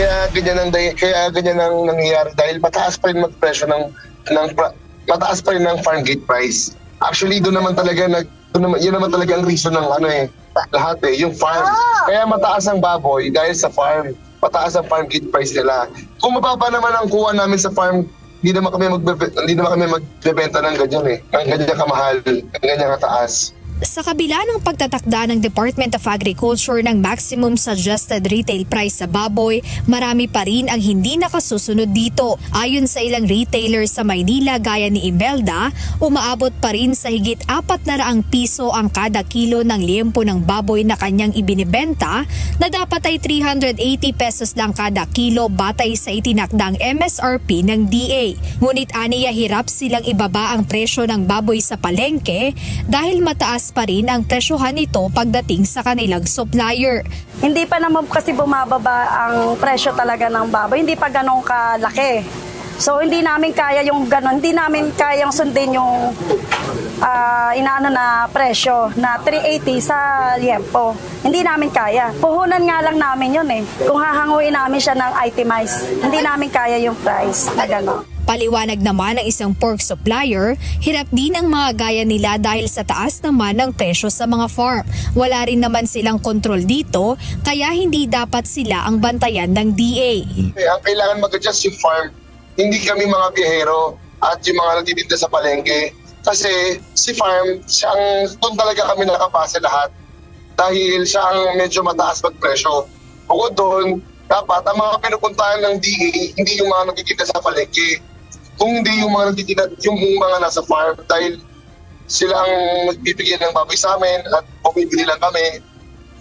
kaya ganyan ang nangyayari dahil mataas pa rin magpresyo mataas pa rin ng farm gate price. Actually, yun naman talaga ang reason ng lahat yung farm. Kaya mataas ang baboy dahil sa farm. Mataas ang farm gate price nila. Kung mababa naman ang kuha namin sa farm, hindi naman kami magbebenta ng ganyan ng ganyan kamahal, ng ganyan kataas. Sa kabila ng pagtatakda ng Department of Agriculture ng maximum suggested retail price sa baboy, marami pa rin ang hindi nakasusunod dito. Ayon sa ilang retailer sa Maynila gaya ni Imelda, umaabot pa rin sa higit 400 piso ang kada kilo ng liempo ng baboy na kanyang ibinibenta na dapat ay 380 pesos lang kada kilo batay sa itinakdang MSRP ng DA. Ngunit aniya hirap silang ibaba ang presyo ng baboy sa palengke dahil mataas pa rin ang presyohan nito pagdating sa kanilang supplier. Hindi pa naman kasi bumababa ang presyo talaga ng baboy, hindi pa ganun kalaki. So hindi namin kaya yung ganun, hindi namin kayang sundin yung inaano na presyo na 380 sa liempo. Hindi namin kaya. Puhunan nga lang namin yun Kung hahanguin namin siya ng itemized, hindi namin kaya yung price na gano'n. Paliwanag naman ng isang pork supplier, hirap din ang mga gaya nila dahil sa taas naman ng presyo sa mga farm. Wala rin naman silang kontrol dito, kaya hindi dapat sila ang bantayan ng DA. Ang kailangan mag-adjust yung farm, hindi kami mga biyahero at yung mga nagtitinda sa palengke. Kasi si farm, doon talaga kami nakapasa lahat dahil siya ang medyo mataas magpresyo. Bukod doon, dapat ang mga pinupuntahan ng DA, hindi yung mga nagtitinda sa palengke. Kung hindi yung mga nagtitinda, yung mga nasa farm dahil sila ang nagbibigyan ng baboy sa amin at bumibili lang kami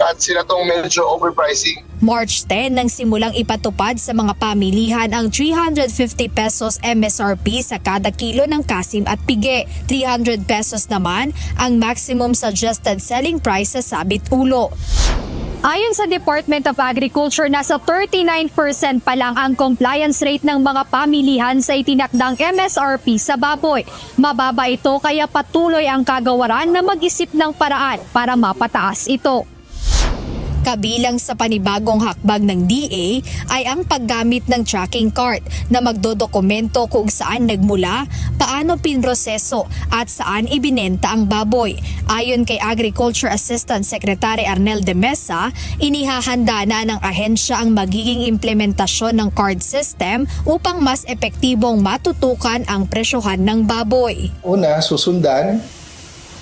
at sila tong medyo overpricing. March 10 nang simulang ipatupad sa mga pamilihan ang 350 pesos MSRP sa kada kilo ng kasim at pige. 300 pesos naman ang maximum suggested selling price sa sabit ulo. Ayon sa Department of Agriculture, nasa 39% pa lang ang compliance rate ng mga pamilihan sa itinakdang MSRP sa baboy. Mababa ito kaya patuloy ang kagawaran na mag-isip ng paraan para mapataas ito. Kabilang sa panibagong hakbang ng DA ay ang paggamit ng tracking card na magdodokumento kung saan nagmula, paano pinroseso at saan ibinenta ang baboy. Ayon kay Agriculture Assistant Secretary Arnel de Mesa, inihahanda na ng ahensya ang magiging implementasyon ng card system upang mas epektibong matutukan ang presyohan ng baboy. Una, susundan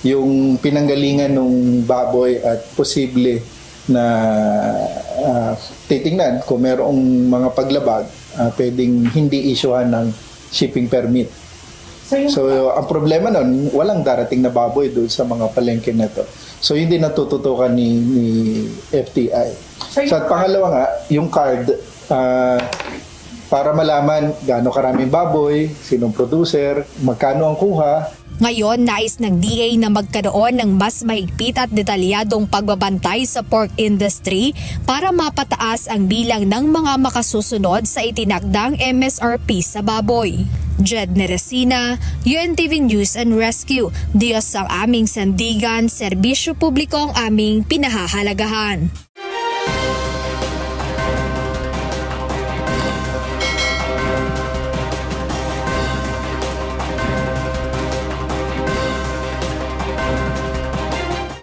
yung pinanggalingan ng baboy at posible na titingnan kung mayroong mga paglabag, pwedeng hindi isyuhan ng shipping permit. So ang problema nun, walang darating na baboy doon sa mga palengke na to. So hindi natututukan ni FTI. So at pangalawa nga, yung card, para malaman gaano karaming baboy, sinong producer, magkano ang kuha. Ngayon, nais ng DA na magkaroon ng mas mahigpit at detalyadong pagbabantay sa pork industry para mapataas ang bilang ng mga makasusunod sa itinakdang MSRP sa baboy. Jed Neresina, UNTV News and Rescue. Diyos ang aming sandigan, serbisyo publiko ang aming pinahahalagahan.